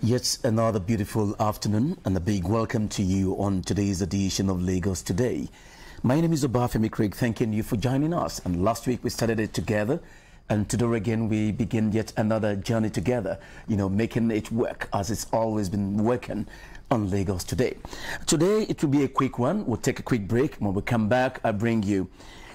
Yet another beautiful afternoon and a big welcome to you on today's edition of Lagos Today. My name is Obafemi Craig, thanking you for joining us. And last week we started it together, and today again we begin yet another journey together, making it work as it's always been working on Lagos Today. Today it will be a quick one. We'll take a quick break. When we come back, I bring you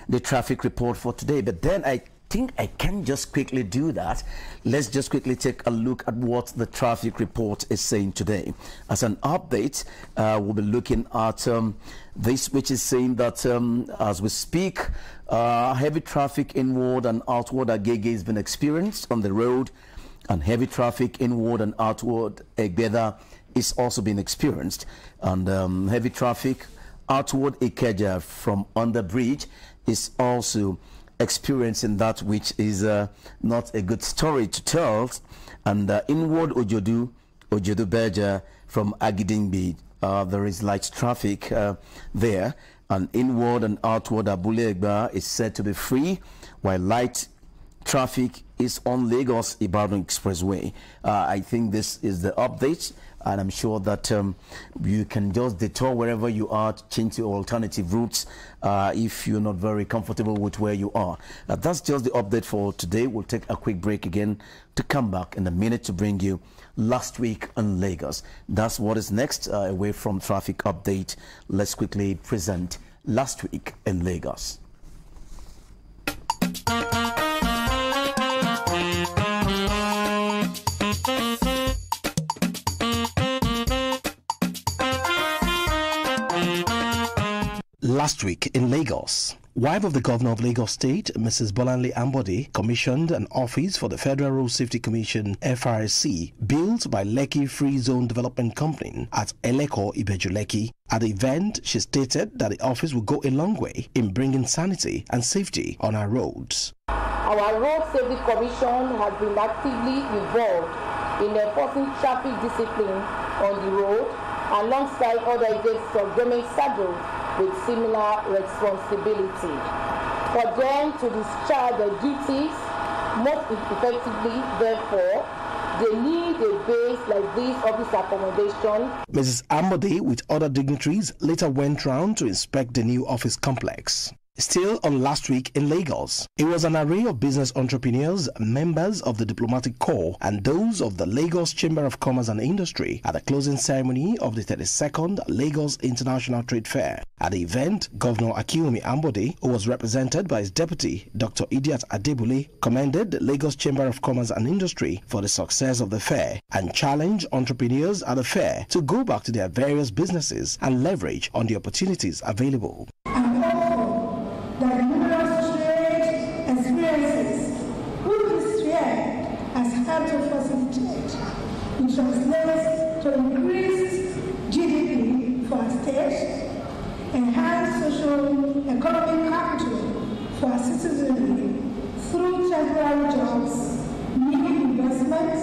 the traffic report for today. But then I think I can just quickly do that. Let's just quickly take a look at what the traffic report is saying today. As an update, we'll be looking at this, which is saying that as we speak, heavy traffic inward and outward Agege has been experienced on the road, and heavy traffic inward and outward Egbeda is also being experienced, and heavy traffic outward Ikeja from under bridge is also experiencing that, which is not a good story to tell. And inward Ojodu Beja from Agidingbi, there is light traffic there, and inward and outward Abulegba is said to be free, while light traffic is on Lagos Ibadan Expressway. I think this is the update, and I'm sure that you can just detour wherever you are to change to alternative routes if you're not very comfortable with where you are. That's just the update for today. We'll take a quick break again to come back in a minute to bring you last week in Lagos. That's what is next. Away from traffic update, let's quickly present last week in Lagos. Last week in Lagos, wife of the governor of Lagos State, Mrs. Bolanle Ambode, commissioned an office for the Federal Road Safety Commission (FRSC) built by Lekki Free Zone Development Company at Eleko Ibeju Lekki. At the event, she stated that the office will go a long way in bringing sanity and safety on our roads. Our Road Safety Commission has been actively involved in enforcing traffic discipline on the road alongside other agents of government saddles with similar responsibility. For them to discharge their duties most effectively, therefore, they need a base like this office accommodation. Mrs. Ambode, with other dignitaries, later went round to inspect the new office complex. Still on last week in Lagos, it was an array of business entrepreneurs, members of the diplomatic corps, and those of the Lagos Chamber of Commerce and Industry at the closing ceremony of the 32nd Lagos International Trade Fair. At the event, Governor Akiwumi Ambode, who was represented by his deputy, Dr. Idiat Adebule, commended the Lagos Chamber of Commerce and Industry for the success of the fair and challenged entrepreneurs at the fair to go back to their various businesses and leverage on the opportunities available. That the numerous trade experiences with this fair has helped to facilitate, which translates to increased GDP for our state, enhance social economic capital for our citizenry through temporary jobs, new investments,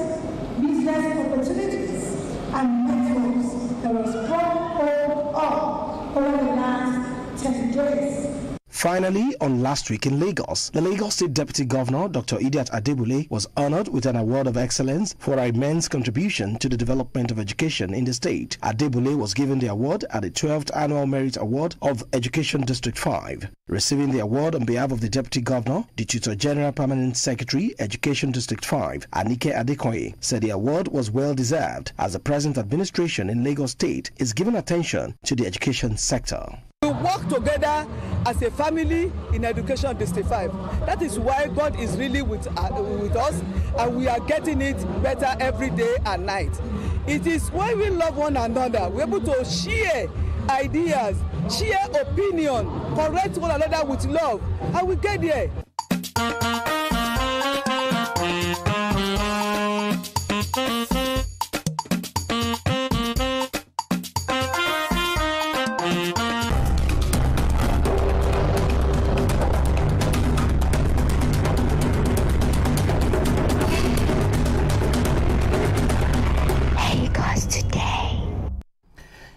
business opportunities, and networks that was brought up over the last 10 days. Finally, on last week in Lagos, the Lagos State Deputy Governor, Dr. Idiat Adebule, was honored with an award of excellence for her immense contribution to the development of education in the state. Adebule was given the award at the 12th Annual Merit Award of Education District 5. Receiving the award on behalf of the Deputy Governor, the Tutor General Permanent Secretary, Education District 5, Anike Adekoye, said the award was well deserved as the present administration in Lagos State is giving attention to the education sector. We work together as a family in Education District 5. That is why God is really with us, and we are getting it better every day and night. It is when we love one another, we're able to share ideas, share opinion, correct one another with love, and we get there.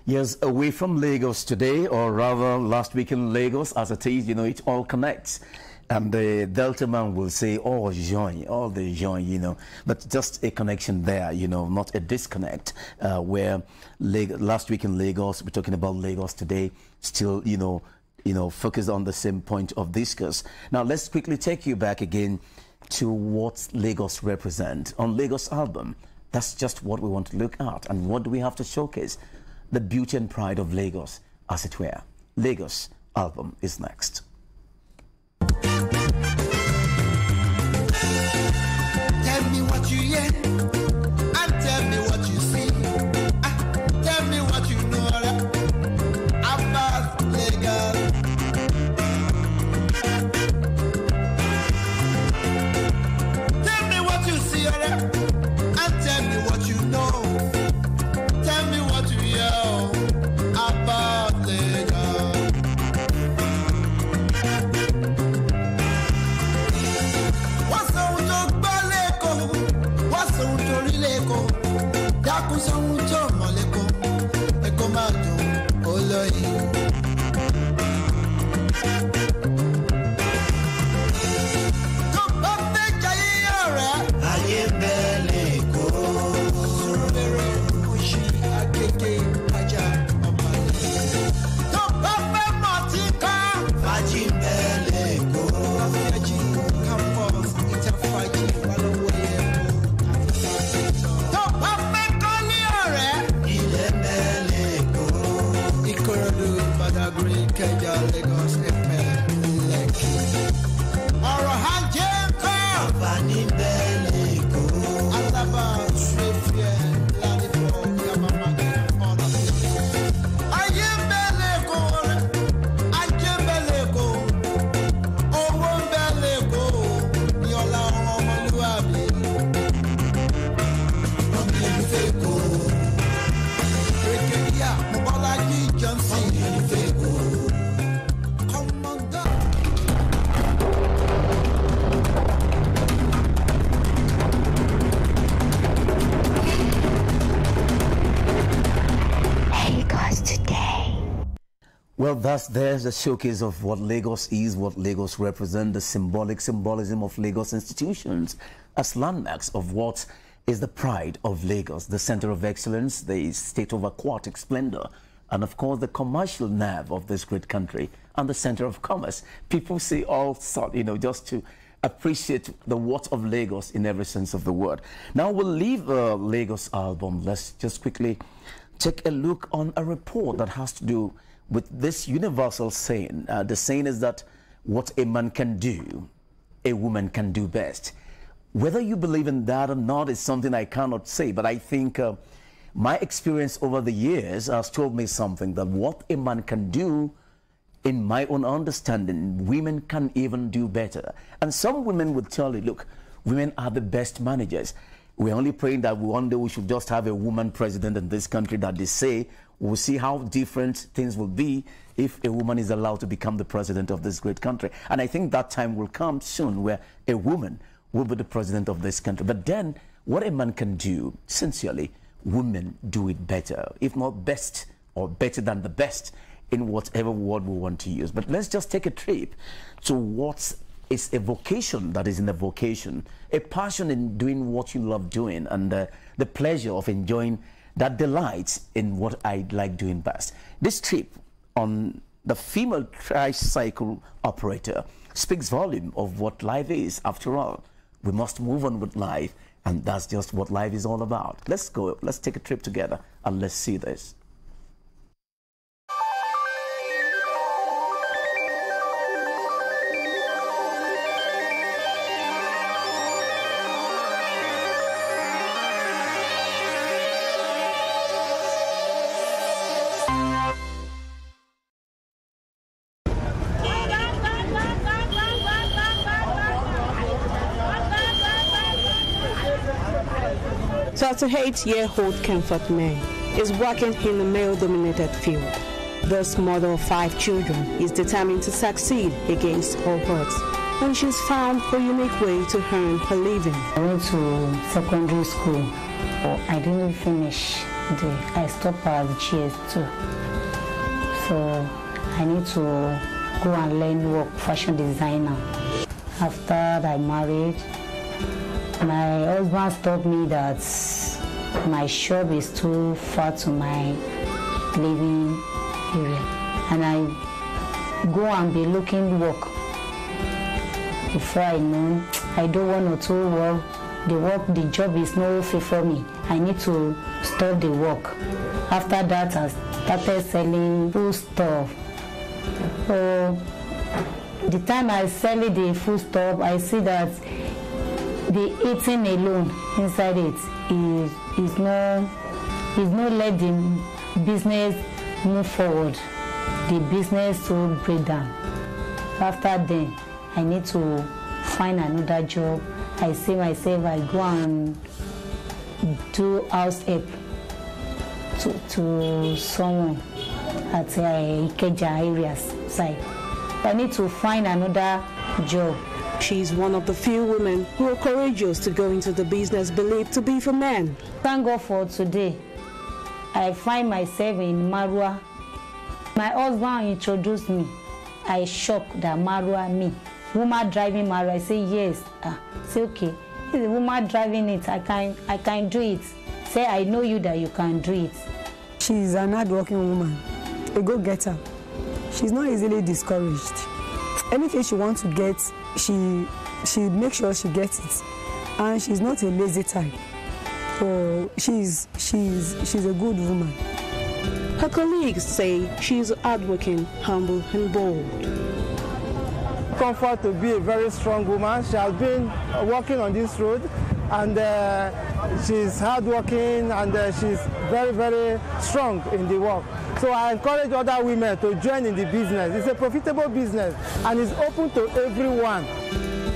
Yes, away from Lagos today, or rather last week in Lagos, as it is, it all connects. And the Delta man will say, oh, join, all the join, you know, but just a connection there, you know, not a disconnect, where last week in Lagos, we're talking about Lagos today, still, you know, focused on the same point of discourse. Now, let's quickly take you back again to what Lagos represents. On Lagos album, that's just what we want to look at. And what do we have to showcase? The beauty and pride of Lagos, as it were. Lagos album is next. Tell me what you hear, and tell me what you see. Tell me what you know about Lagos. Tell me what you see, and tell me what you know. Tell me what you hear about Lagos. What's up with your baleko? What's up with your rileko? Daku sound with your maleko. Eko majo, oloyi. Well, there's a showcase of what Lagos is, what Lagos represents, the symbolism of Lagos institutions as landmarks of what is the pride of Lagos, the center of excellence, the state of aquatic splendor, and of course the commercial nerve of this great country and the center of commerce. People say all sort, you know, just to appreciate the what of Lagos in every sense of the word. Now we'll leave the Lagos album. Let's just quickly take a look on a report that has to do with this universal saying. The saying is that what a man can do, a woman can do best. Whether you believe in that or not is something I cannot say, but I think my experience over the years has told me something, that what a man can do, in my own understanding, women can even do better. And some women would tell you, look, women are the best managers. We're only praying that one day we should just have a woman president in this country, that they say we'll see how different things will be if a woman is allowed to become the president of this great country. And I think that time will come soon where a woman will be the president of this country. But then what a man can do, sincerely, women do it better, if not best or better than the best, in whatever word we want to use. But let's just take a trip to what is a vocation that is in a vocation, a passion in doing what you love doing, and the pleasure of enjoying that delight in what I like doing best. This trip on the female tricycle operator speaks volume of what life is. After all, we must move on with life, and that's just what life is all about. Let's go, let's take a trip together, and let's see this. The 8-year-old Comfort Man is working in a male-dominated field. This mother of 5 children is determined to succeed against all odds, and she's found a unique way to earn a living. I went to secondary school, but I didn't finish. I stopped at the GS2. So I need to go and learn work, fashion designer. After I married, my husband told me that my shop is too far to my living area, and I go and be looking work. Before I know, I do 1 or 2 work. The job is no fit for me. I need to stop the work. After that, I started selling food stuff. So the time I sell the food stuff, I see that the eating alone inside it is not let the business move forward. The business will break down. After then, I need to find another job. I see myself, I go and do house help to someone at Ikeja areas side. I need to find another job. She's one of the few women who are courageous to go into the business believed to be for men. Thank God for today. I find myself in Marua. My husband introduced me. I shocked that Marua me. Woman driving Marua. I say yes. Say okay. It's a woman driving it. I can do it. Say I know you that you can do it. She's an hard-working woman, a go-getter. She's not easily discouraged. Anything she wants to get, she makes sure she gets it, and she's not a lazy type. So she's a good woman. Her colleagues say she's hardworking, humble, and bold. Comfort to be a very strong woman. She has been working on this road, and she's hardworking, and she's very, very strong in the work. So I encourage other women to join in the business. It's a profitable business, and it's open to everyone.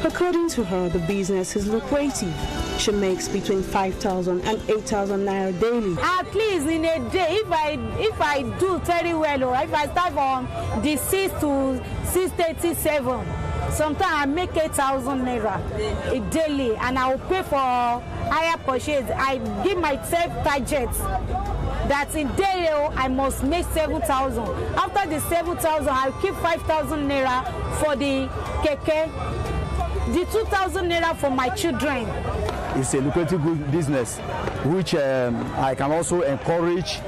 According to her, the business is lucrative. She makes between 5,000 and 8,000 naira daily. At least in a day, if I do very well, or if I start from the 6 to 6:37, sometimes I make 8,000 naira a daily, and I will pay for higher purchase. I give myself targets that in daily I must make 7,000. After the 7,000, I'll keep 5,000 naira for the keke, the 2,000 naira for my children. It's a lucrative good business, which I can also encourage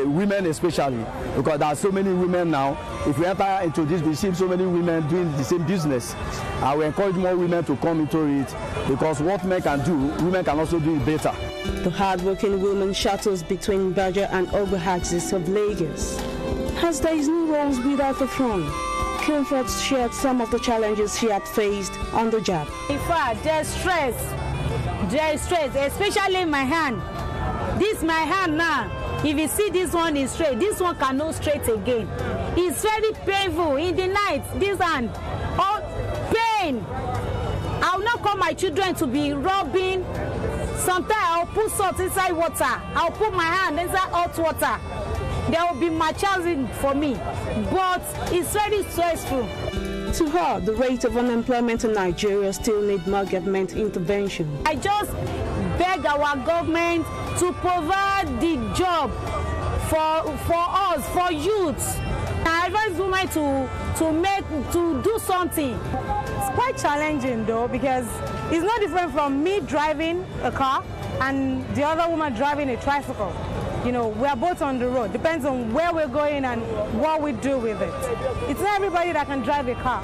women especially, because there are so many women now. If we enter into this, we see so many women doing the same business. I will encourage more women to come into it, because what men can do, women can also do it better. The hard-working woman shuttles between Baja and Ogba axis of Lagos. As there is no rose without a thorn, Comfort shared some of the challenges she had faced on the job. In fact, there's stress, especially my hand. This my hand now. If you see this one is straight, this one cannot straight again. It's very painful in the night. This hand, oh, pain. I will not call my children to be rubbing. Sometimes I'll put salt inside water. I'll put my hand inside hot water. There will be massaging for me, but it's very stressful. To her, the rate of unemployment in Nigeria still needs more government intervention. I just beg our government to provide the job for us, for youths. I advise women to do something. It's quite challenging though, because it's not different from me driving a car and the other woman driving a tricycle. You know, we are both on the road. Depends on where we're going and what we do with it. It's not everybody that can drive a car.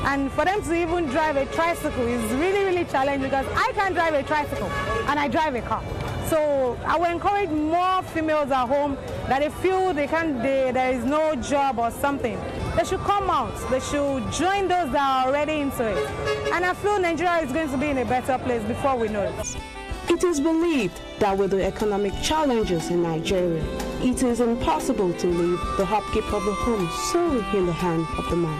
And for them to even drive a tricycle is really, really challenging, because I can't drive a tricycle and I drive a car. So I will encourage more females at home that they feel there is no job or something. They should come out. They should join those that are already into it. And I feel Nigeria is going to be in a better place before we know it. It is believed that with the economic challenges in Nigeria, it is impossible to leave the upkeep of the home solely in the hand of the man.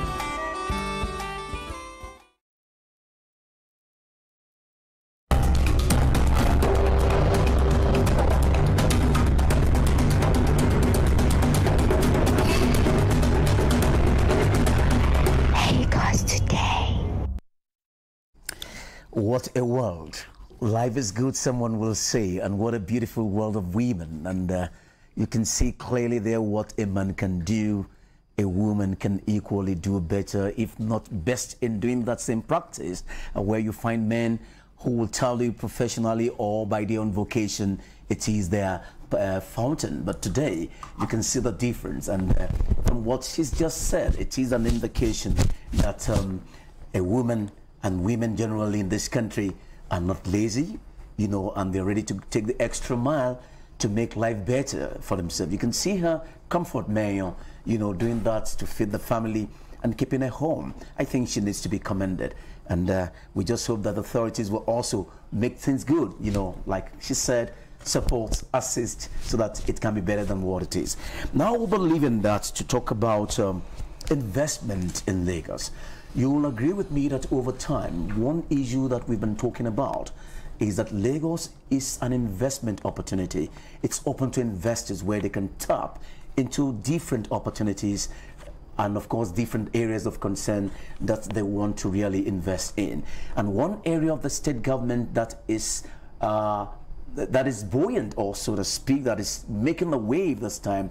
What a world. Life is good, someone will say, and what a beautiful world of women. And you can see clearly there what a man can do a woman can equally do better, if not best, in doing that same practice, where you find men who will tell you professionally or by their own vocation it is their fountain. But today you can see the difference, and from what she's just said, it is an indication that a woman and women generally in this country are not lazy, you know, and they're ready to take the extra mile to make life better for themselves. You can see her comfort mayor, you know, doing that to feed the family and keeping a home. I think she needs to be commended, and we just hope that authorities will also make things good, you know, like she said, support, assist, so that it can be better than what it is. Now we'll be leaving that to talk about investment in Lagos. You will agree with me that over time, one issue that we've been talking about is that Lagos is an investment opportunity. It's open to investors where they can tap into different opportunities and of course different areas of concern that they want to really invest in. And one area of the state government that is buoyant, or so to speak, that is making the wave this time,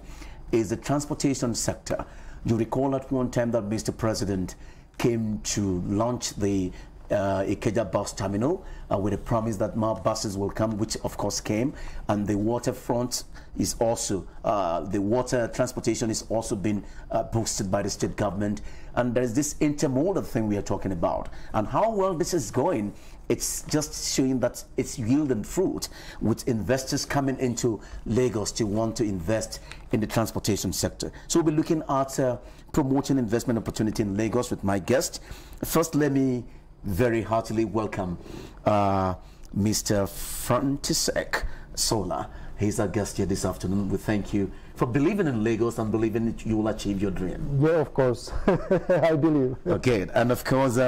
is the transportation sector. You recall at one time that Mr. President came to launch the Ikeja bus terminal with a promise that more buses will come, which of course came, and the waterfront is also, the water transportation is also being boosted by the state government, and there's this intermodal thing we are talking about, and how well this is going. It's just showing that it's yielding fruit, with investors coming into Lagos to want to invest in the transportation sector. So we'll be looking at promoting investment opportunity in Lagos with my guest. First, let me very heartily welcome Mr. Frantisek Sola. He's our guest here this afternoon. We thank you for believing in Lagos and believing that you will achieve your dream. Yeah, of course. I believe. Okay, and of course,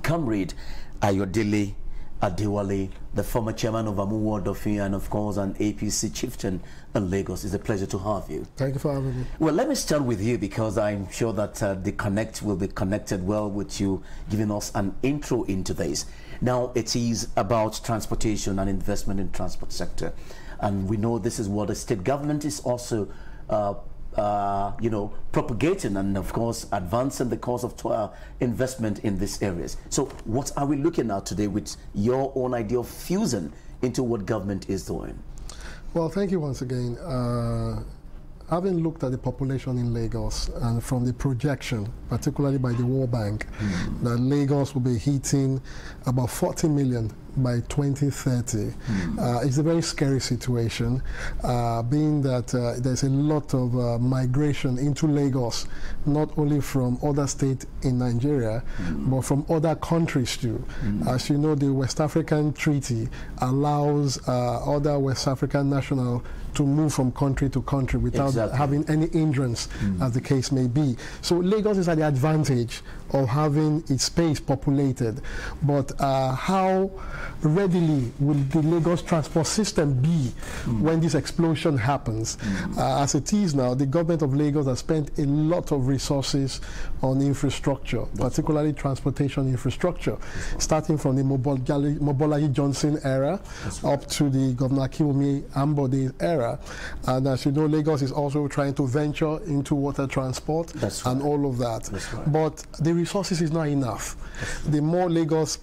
comrade Ayodele Adewale, the former chairman of Amuwo Odofin, and of course an APC chieftain in Lagos. It's a pleasure to have you. Thank you for having me. Well, let me start with you, because I'm sure that the connect will be connected well with you giving us an intro into this. Now, it is about transportation and investment in transport sector, and we know this is what the state government is also you know, propagating and of course advancing the cause of investment in these areas. So what are we looking at today with your own idea of fusing into what government is doing? Well, thank you once again. Having looked at the population in Lagos, and from the projection, particularly by the World Bank, that Lagos will be hitting about 40 million by 2030. It's a very scary situation, being that there's a lot of migration into Lagos, not only from other states in Nigeria, but from other countries too. As you know, the West African Treaty allows other West African nationals to move from country to country without having any hindrance, as the case may be. So Lagos is at the advantage of having its space populated, but how readily will the Lagos transport system be when this explosion happens? As it is now, the government of Lagos has spent a lot of resources on infrastructure, particularly transportation infrastructure, starting from the Mobolaji Johnson era up to the Governor Kiwumi Ambode era. And as you know, Lagos is also trying to venture into water transport and all of that. But the resources is not enough. The more Lagos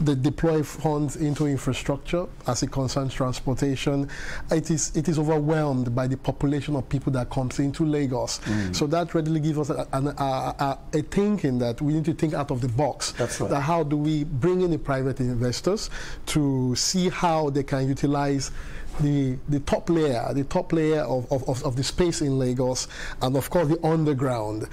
they deploy funds into infrastructure as it concerns transportation, it is overwhelmed by the population of people that comes into Lagos. So that readily gives us a thinking that we need to think out of the box. That how do we bring in the private investors to see how they can utilize the top layer of the space in Lagos, and of course the underground.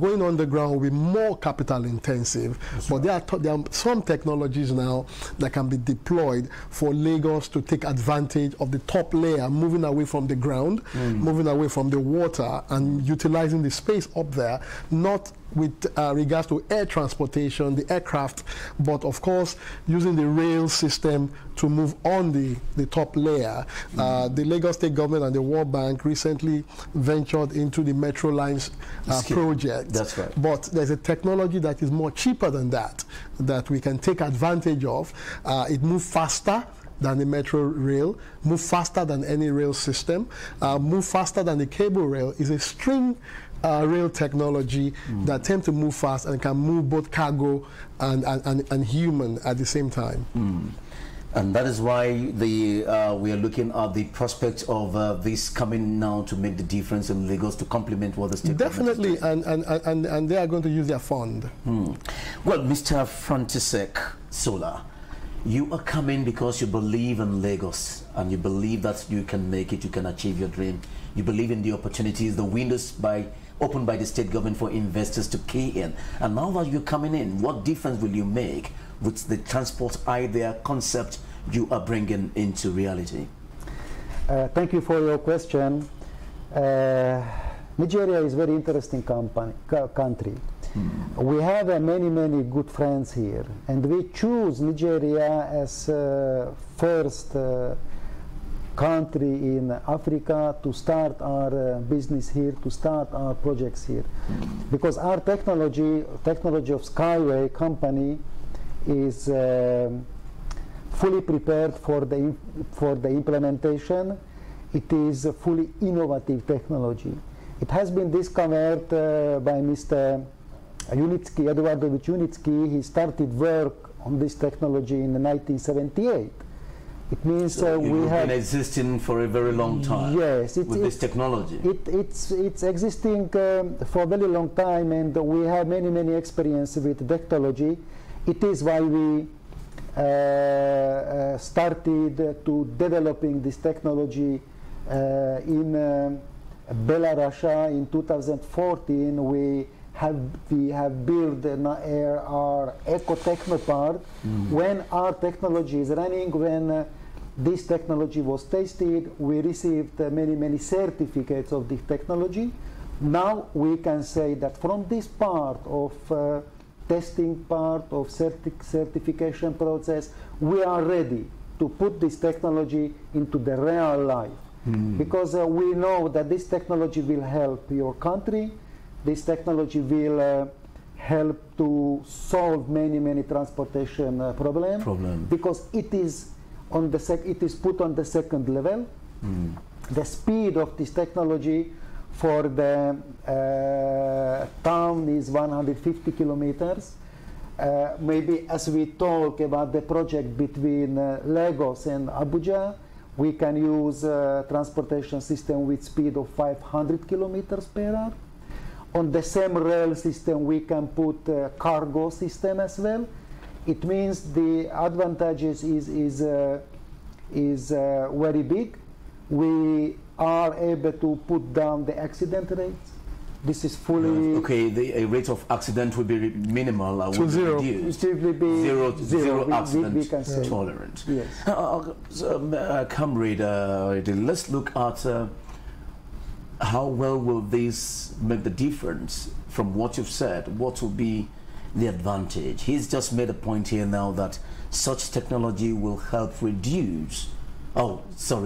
Going underground will be more capital intensive, but there are some technologies now that can be deployed for Lagos to take advantage of the top layer, moving away from the ground, moving away from the water, and utilizing the space up there, not with regards to air transportation, the aircraft, but of course using the rail system to move on the top layer. The Lagos State Government and the World Bank recently ventured into the Metro Lines project. That's right. But there's a technology that is more cheaper than that we can take advantage of. It moves faster, than the metro rail, move faster than any rail system, move faster than the cable rail, is a string rail technology that tend to move fast and can move both cargo and human at the same time. And that is why we are looking at the prospect of this coming now to make the difference in Lagos to complement what the state definitely, and they are going to use their fund. Well, Mr. Frantisek Sola, you are coming because you believe in Lagos and you believe that you can make it, you can achieve your dream. You believe in the opportunities, the windows opened by the state government for investors to key in. And now that you're coming in, what difference will you make with the transport idea concept you are bringing into reality? Thank you for your question. Nigeria is a very interesting country. We have many good friends here, and we choose Nigeria as first country in Africa to start our business here, to start our projects here, because our technology of SkyWay company is fully prepared for the implementation. It is a fully innovative technology. It has been discovered by Mr. Eduardowicz Unitsky. He started work on this technology in 1978. It means so we have been existing for a very long time. Yes, with this technology. It's existing for a very long time, and we have many experience with technology. It is why we started to developing this technology in Belarus. In 2014, we have built our eco-techno part. When our technology is running, when this technology was tested, we received many certificates of this technology. Now we can say that from this part of testing part of certification process, we are ready to put this technology into the real life. Because we know that this technology will help your country. This technology will help to solve many transportation problems. Because it is on it is put on the second level. The speed of this technology for the town is 150 kilometers. Maybe as we talk about the project between Lagos and Abuja, we can use transportation system with speed of 500 kilometers per hour. On the same rail system, we can put cargo system as well. It means the advantages is very big. We are able to put down the accident rates. This is fully okay. The rate of accident will be minimal. To zero. Zero accident we can say. tolerant. Yes. Comrade, let's look at how well will this make the difference from what you've said. What will be the advantage? He's just made a point here now that such technology will help reduce,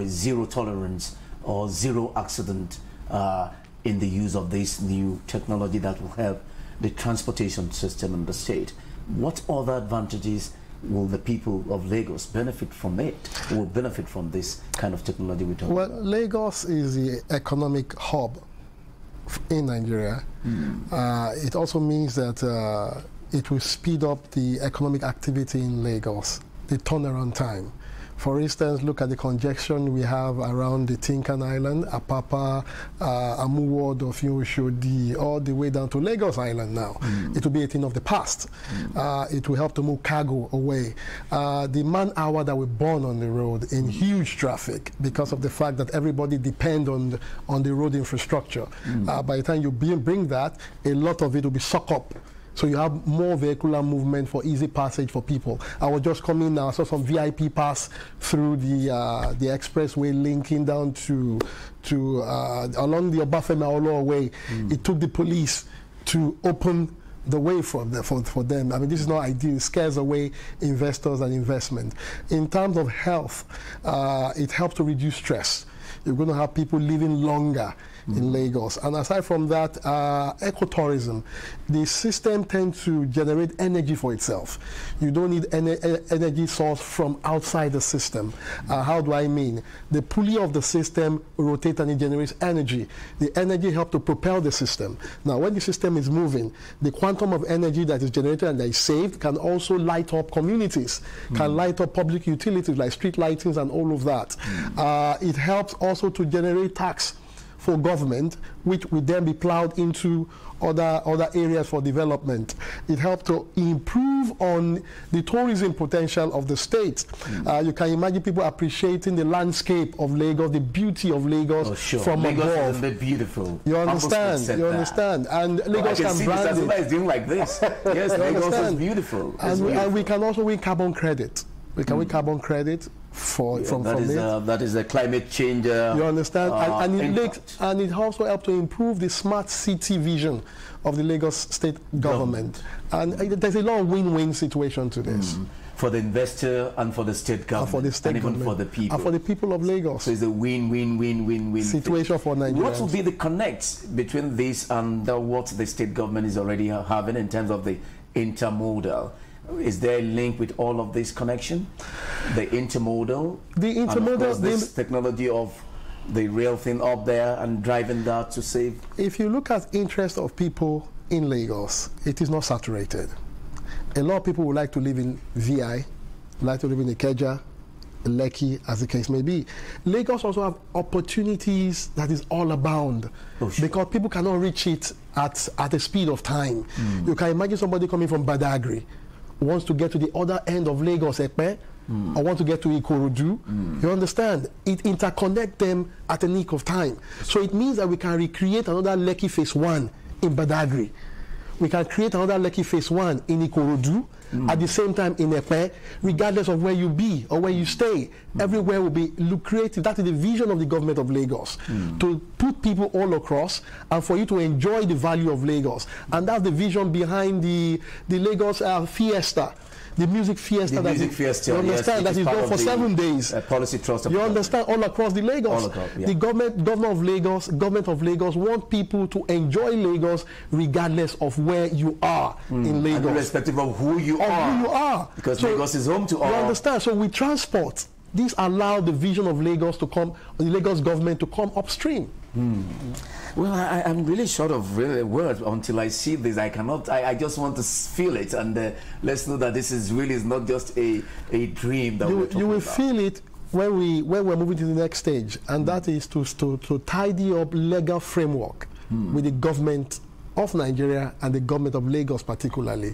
zero tolerance or zero accident in the use of this new technology that will help the transportation system in the state. What other advantages will the people of Lagos benefit from will benefit from this kind of technology we're talking about? Well, Lagos is the economic hub in Nigeria. It also means that it will speed up the economic activity in Lagos, the turnaround time. For instance, look at the congestion we have around the Tinkan Island, Apapa, Amuwo, Dofin, Oshodi, all the way down to Lagos Island now. It will be a thing of the past. It will help to move cargo away. The man-hour that we burn on the road in huge traffic because of the fact that everybody depends on the road infrastructure. By the time you bring that, a lot of it will be sucked up. So you have more vehicular movement for easy passage for people. I was just coming now, I saw some VIP pass through the expressway linking down to along the Obafemi Awolowo way. It took the police to open the way for them. I mean, this is not ideal. It scares away investors and investment. In terms of health, it helps to reduce stress. You're going to have people living longer in Lagos. And aside from that, ecotourism. The system tends to generate energy for itself. You don't need any energy source from outside the system. How do I mean? The pulley of the system rotates and it generates energy. The energy helps to propel the system. Now, when the system is moving, the quantum of energy that is generated and that is saved can also light up communities, can light up public utilities like street lightings and all of that. It helps also to generate tax for government, which will then be plowed into other areas for development. It helps to improve on the tourism potential of the state. You can imagine people appreciating the landscape of Lagos, the beauty of Lagos from Lagos above. Lagos is beautiful. You understand? You understand? And Lagos can brand it. Somebody's doing like this. Yes, Lagos is beautiful. And we can also win carbon credit. We can win carbon credit from it. That is a climate change. You understand? And it also helps to improve the smart city vision of the Lagos state government. And there's a lot of win-win situation to this. For the investor and for the state government, and even for the people. And for the people of Lagos. So it's a win-win-win-win-win situation for Nigerians. What will be the connect between this and what the state government is already having in terms of the intermodal? Is there a link with all of this connection? The intermodal? The intermodal, and of course this technology of the rail thing up there and driving that to save? If you look at interest of people in Lagos, it is not saturated. A lot of people would like to live in VI, like to live in Ikeja, Lekki, as the case may be. Lagos also have opportunities that is all abound because people cannot reach it at the speed of time. You can imagine somebody coming from Badagry, wants to get to the other end of Lagos, Epe, or want to get to Ikorodu. You understand? It interconnects them at the nick of time. So it means that we can recreate another Lekki Phase 1 in Badagry. We can create another Lekki Phase 1 in Ikorodu, at the same time in Epe, regardless of where you be or where you stay. Everywhere will be lucrative. That is the vision of the government of Lagos, to put people all across and for you to enjoy the value of Lagos. And that's the vision behind the Lagos Fiesta. The music fiesta. The music fiesta, you understand, yes, that is done for 7 days. Policy trust. You understand, all across the Lagos. All across, yeah. The government of Lagos want people to enjoy Lagos regardless of where you are in Lagos. And irrespective of who you are. Because Lagos is home to all. You understand, so we transport. This allows the vision of Lagos to come, the Lagos government to come upstream. Well, I'm really short of words until I see this. I cannot. I just want to feel it, and let's know that this is really not just a dream that we're talking You will about. feel it when we're moving to the next stage, and that is to tidy up legal framework with the government of Nigeria and the government of Lagos particularly.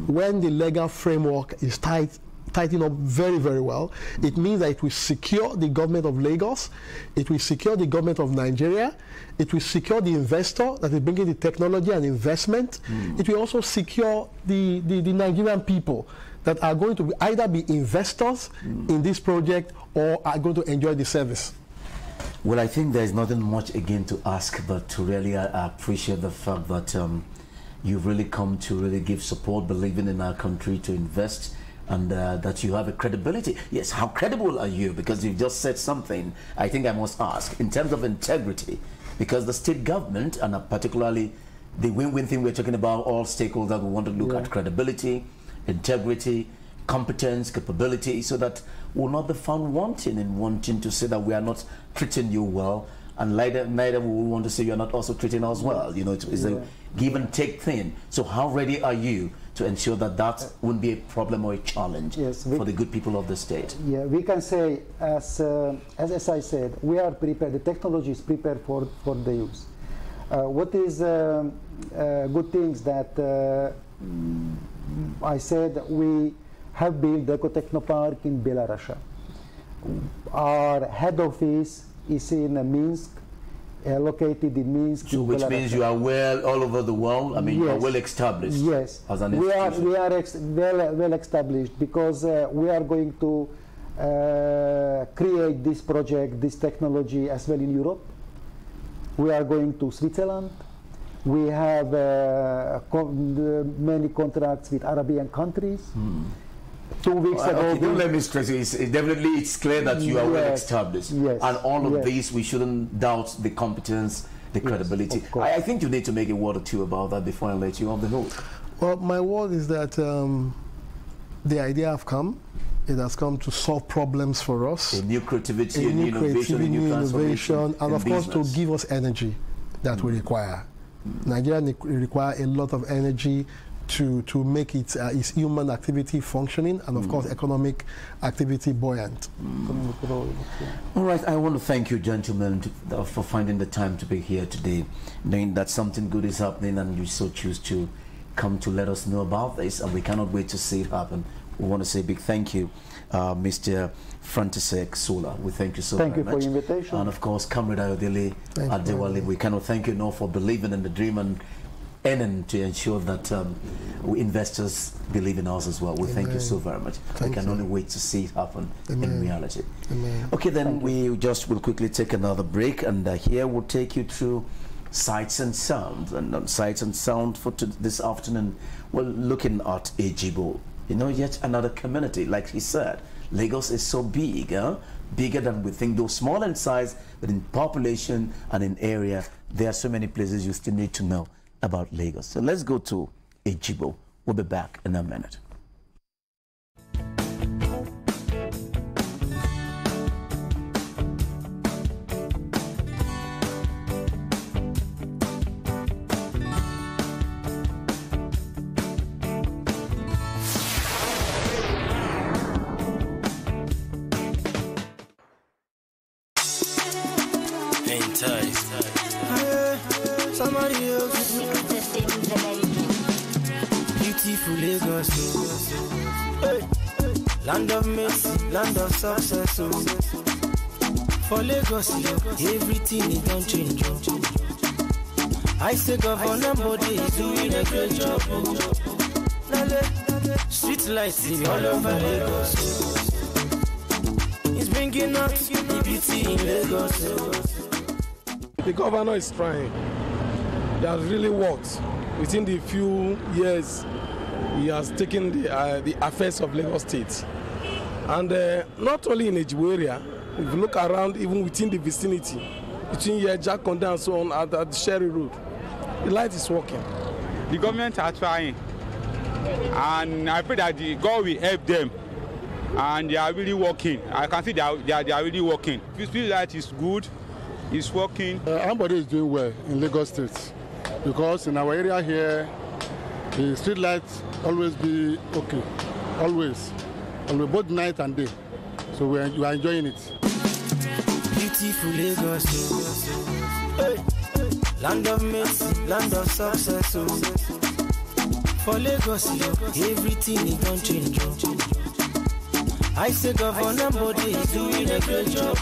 When the legal framework is tighten up very, very well, it means that it will secure the government of Lagos, it will secure the government of Nigeria, it will secure the investor that is bringing the technology and investment, it will also secure the Nigerian people that are going to either be investors in this project or are going to enjoy the service. Well, I think there's nothing much again to ask, but to really appreciate the fact that you've really come to really give support, believing in our country, to invest, and that you have a credibility. Yes, how credible are you? Because you've just said something I think I must ask in terms of integrity, because the state government, and particularly the win-win thing we're talking about, all stakeholders will want to look at credibility, integrity, competence, capability, so that we'll not be found wanting in wanting to say that we are not treating you well, and neither will we want to say you are not also treating us well. You know, it's a give and take thing. So how ready are you to ensure that that wouldn't be a problem or a challenge for the good people of the state? Yeah, we can say, as I said, we are prepared, the technology is prepared for the use. What is good things that I said, we have built the Ecotechnopark in Belarus. Our head office is in Minsk, located in Minsk. So which means you are well all over the world. I mean, you are well established. Yes, as an institution. We are well established, because we are going to create this project, this technology as well in Europe. We are going to Switzerland. We have many contracts with Arabian countries. 2 weeks ago. Okay, don't let me stress it. It's clear that you are well established. Yes. And all of this, we shouldn't doubt the competence, the credibility. I think you need to make a word or two about that before I let you off the hook. Well, my word is that the idea have come. It has come to solve problems for us. A new creativity, a new innovation, a new transformation, and of course to give us energy that we require. Nigeria require a lot of energy to make its human activity functioning and of course economic activity buoyant. All right, I want to thank you gentlemen for finding the time to be here today, knowing that something good is happening and you so choose to come to let us know about this, and we cannot wait to see it happen. We want to say a big thank you, Mr. Frantisek Sola. We thank you so very much. Thank you for the invitation. And of course, Comrade Ayodele Adewale, we cannot thank you enough for believing in the dream and aiming to ensure that investors believe in us as well. We thank you so very much. We can only wait to see it happen in reality. Okay, then we just will quickly take another break, and here we'll take you through Sights and Sounds. And Sights and Sound for this afternoon, we're looking at Ejibo. You know, yet another community. Like he said, Lagos is so big, bigger than we think, though small in size, but in population and in area, there are so many places you still need to know about Lagos. So let's go to Ejibo. We'll be back in a minute. Beautiful Lagos, hey. Land of mercy, land of success. For Lagos, everything is done change. I say Governor Body is doing a great job. Street lights all over Lagos. It's bringing out the beauty in Lagos. The governor is trying. He has really worked. Within the few years, he has taken the affairs of Lagos State. And not only in Ejibo area, if you look around, even within the vicinity, between here, Jakonda and so on, at the Sherry Road, the light is working. The government are trying. And I pray that God will help them. And they are really working. I can see they are really working. The street light is good. It's working. Everybody is doing well in Lagos State, because in our area here, the street lights always be okay, always both night and day. So we are enjoying it. Beautiful Lagos, hey. Land of mercy, land of success. For Lagos, everything is done change. I say Governor Body is doing a great job.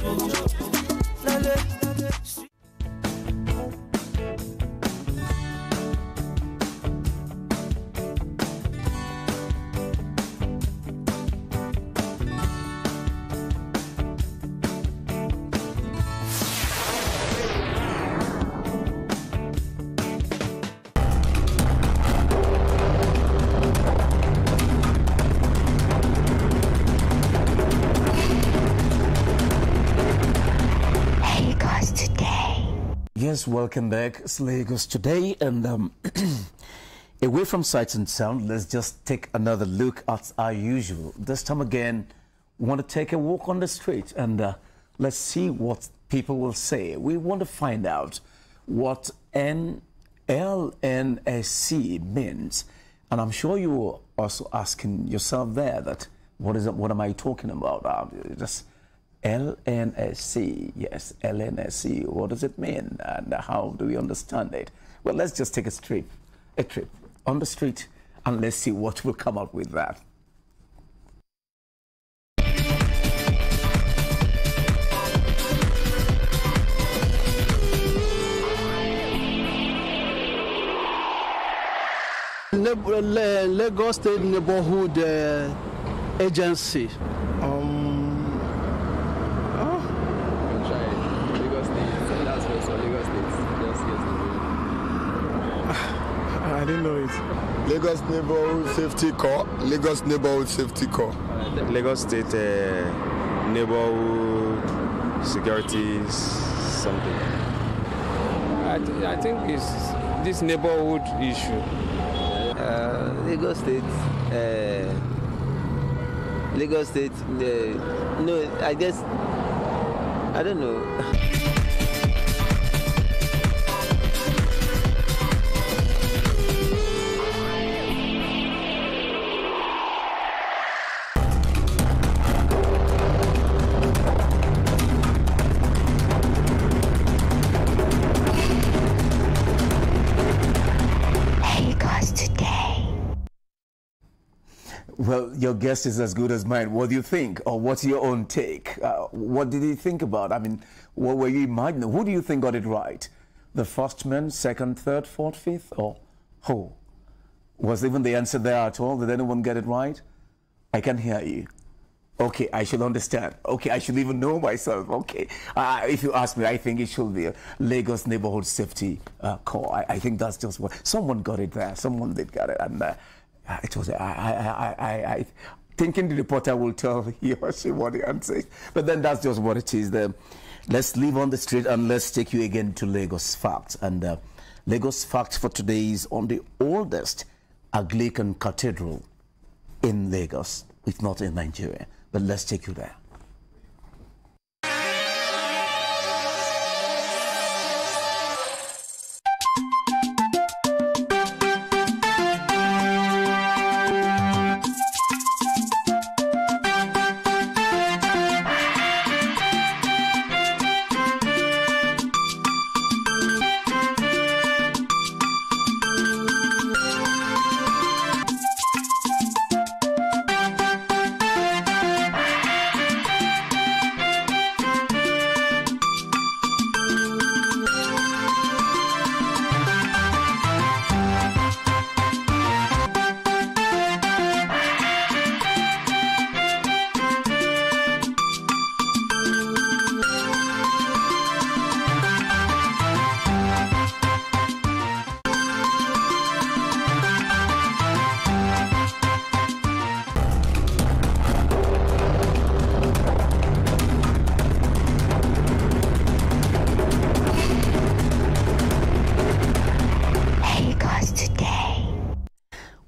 Yes, welcome back. It's Lagos Today, and away from Sights and Sound, let's just take another look at our usual. This time again, we want to take a walk on the street, and let's see what people will say. We want to find out what LNSC means, and I'm sure you were also asking yourself there that what am I talking about? Just LNSC, yes, LNSC, what does it mean and how do we understand it? Well, let's just take a trip on the street and let's see what will come up with that. Lagos State Neighborhood Agency. I didn't know it. Lagos Neighborhood Safety Corps. Lagos Neighborhood Safety Corps. Lagos State neighborhood securities something. I think it's this neighborhood issue. Lagos State. Lagos State. No, I guess. I don't know. Well, your guess is as good as mine. What do you think? Or what's your own take? What did you think about? I mean, what were you imagining? Who do you think got it right? The first man, second, third, fourth, fifth? Or who? Was even the answer there at all? Did anyone get it right? I can hear you. Okay, I should understand. Okay, I should even know myself. Okay. If you ask me, I think it should be a Lagos Neighborhood Safety Corps. I think that's just what... Someone got it there. Someone did get it. And it was... I thinking the reporter will tell he or she what the answer is. But then that's just what it is. Let's leave on the street and let's take you again to Lagos Facts. And Lagos Facts for today is on the oldest Anglican cathedral in Lagos, if not in Nigeria. But let's take you there.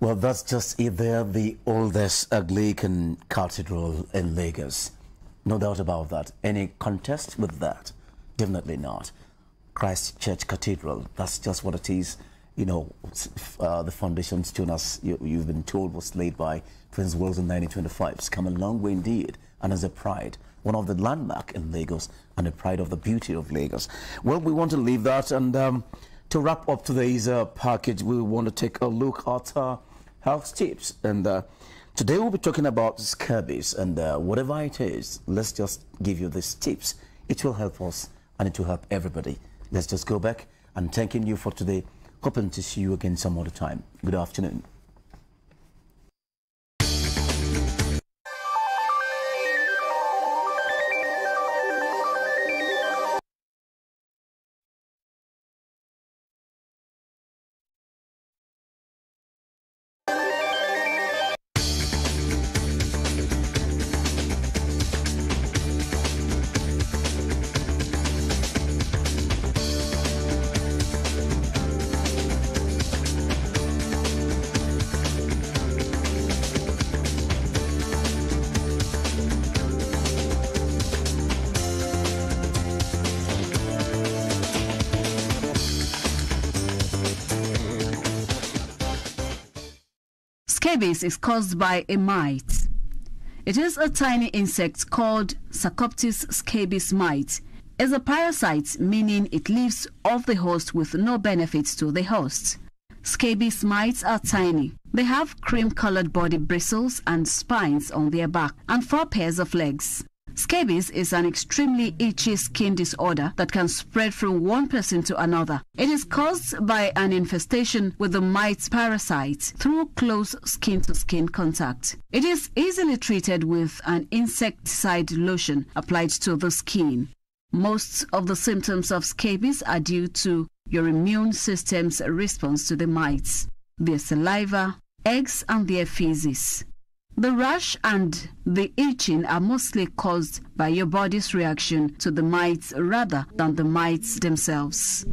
Well, that's just it there, the oldest Anglican cathedral in Lagos. No doubt about that. Any contest with that? Definitely not. Christ Church Cathedral, that's just what it is. You know, the foundation stone, as you've been told, was laid by Prince Wales in 1925. It's come a long way indeed, and as a pride, one of the landmark in Lagos and a pride of the beauty of Lagos. Well, we want to leave that, and to wrap up today's package, we want to take a look at health tips. And today we'll be talking about scabies, and whatever it is, let's just give you these tips. It will help us and it will help everybody. Let's just go back and thanking you for today. Hoping to see you again some other time. Good afternoon. Scabies is caused by a mite. It is a tiny insect called Sarcoptes scabies mite. It's a parasite, meaning it lives off the host with no benefits to the host. Scabies mites are tiny. They have cream-colored body bristles and spines on their back and 4 pairs of legs. Scabies is an extremely itchy skin disorder that can spread from one person to another. It is caused by an infestation with the mite parasite through close skin-to-skin contact. It is easily treated with an insecticide lotion applied to the skin. Most of the symptoms of scabies are due to your immune system's response to the mites, their saliva, eggs, and their feces. The rash and the itching are mostly caused by your body's reaction to the mites rather than the mites themselves.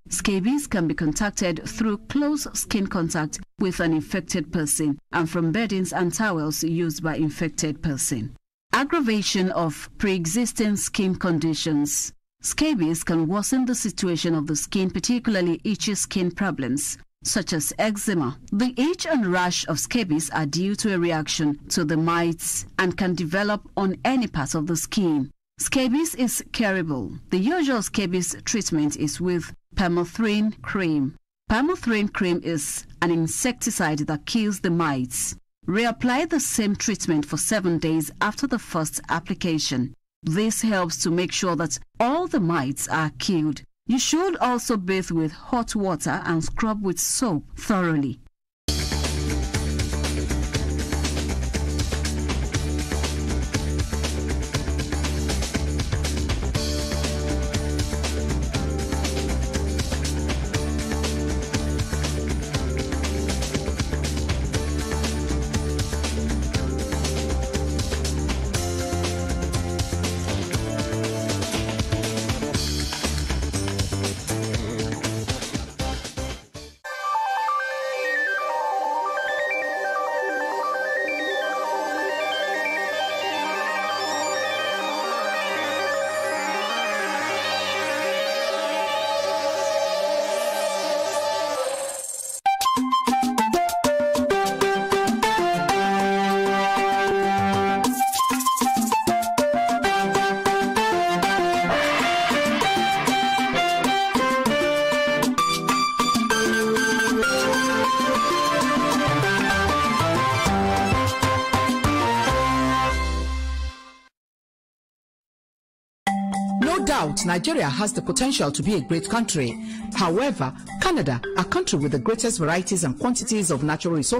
Scabies can be contacted through close skin contact with an infected person and from beddings and towels used by infected person. Aggravation of pre-existing skin conditions. Scabies can worsen the situation of the skin, particularly itchy skin problems, such as eczema. The itch and rash of scabies are due to a reaction to the mites and can develop on any part of the skin. Scabies is curable. The usual scabies treatment is with permethrin cream. Permethrin cream is an insecticide that kills the mites. Reapply the same treatment for 7 days after the first application. This helps to make sure that all the mites are killed. You should also bathe with hot water and scrub with soap thoroughly. Nigeria has the potential to be a great country. However, Canada, a country with the greatest varieties and quantities of natural resources,